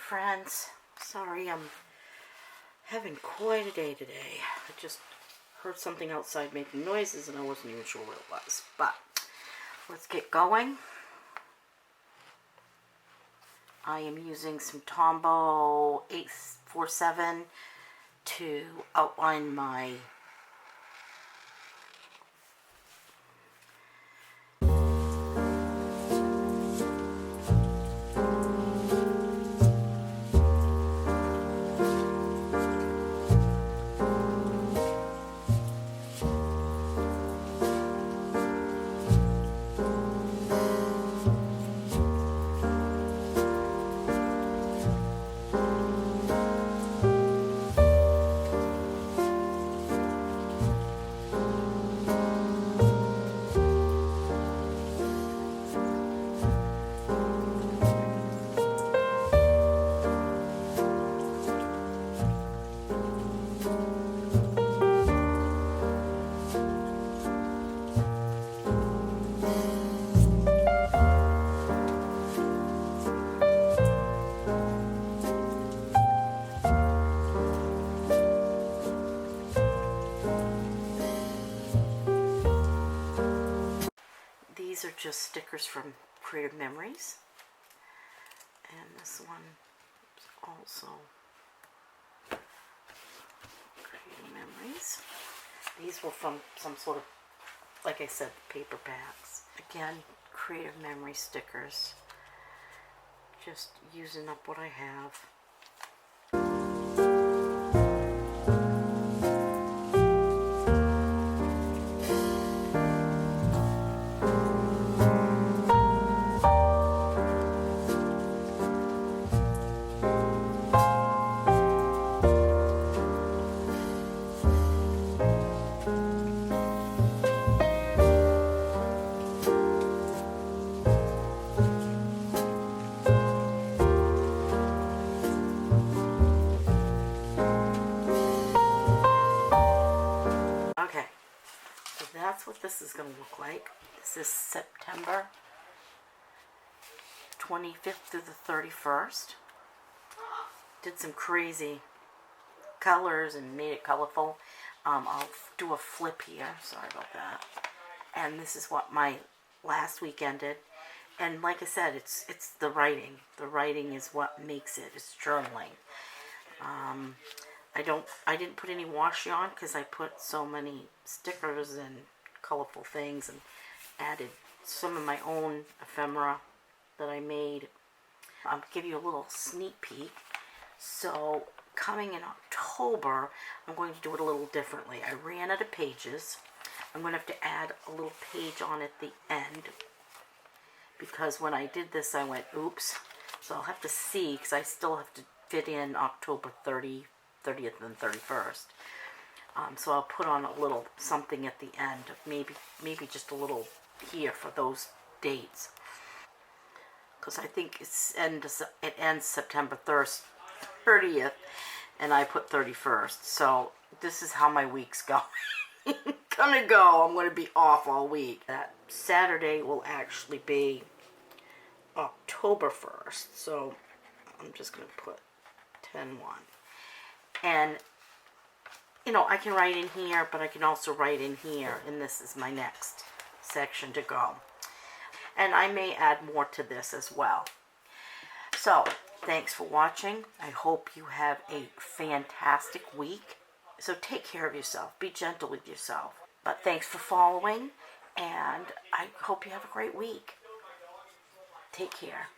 friends. Sorry, I'm having quite a day today. I just heard something outside making noises and I wasn't even sure what it was. But let's get going. I am using some Tombow 847 to outline my These are just stickers from Creative Memories, and this one is also Creative Memories. These were from some sort of, like I said, paper packs. Again, Creative Memory stickers. Just using up what I have. Okay, so that's what this is going to look like. This is September 25th through the 31st. Did some crazy colors and made it colorful. I'll do a flip here. Sorry about that. And this is what my last week ended. And like I said, it's the writing. The writing is what makes it. It's journaling. I didn't put any washi on because I put so many stickers and colorful things and added some of my own ephemera that I made. I'll give you a little sneak peek. So coming in October, I'm going to do it a little differently. I ran out of pages. I'm going to have to add a little page on at the end because when I did this I went oops. So I'll have to see because I still have to fit in October 30th and 31st. So I'll put on a little something at the end, maybe just a little here for those dates. Because I think it ends September 30th, and I put 31st. So this is how my week's going. I'm going to be off all week. That Saturday will actually be October 1st. So I'm just going to put 10-1. And, you know, I can write in here, but I can also write in here, and this is my next section to go. And I may add more to this as well. So, thanks for watching. I hope you have a fantastic week. So take care of yourself. Be gentle with yourself. But thanks for following, and I hope you have a great week. Take care.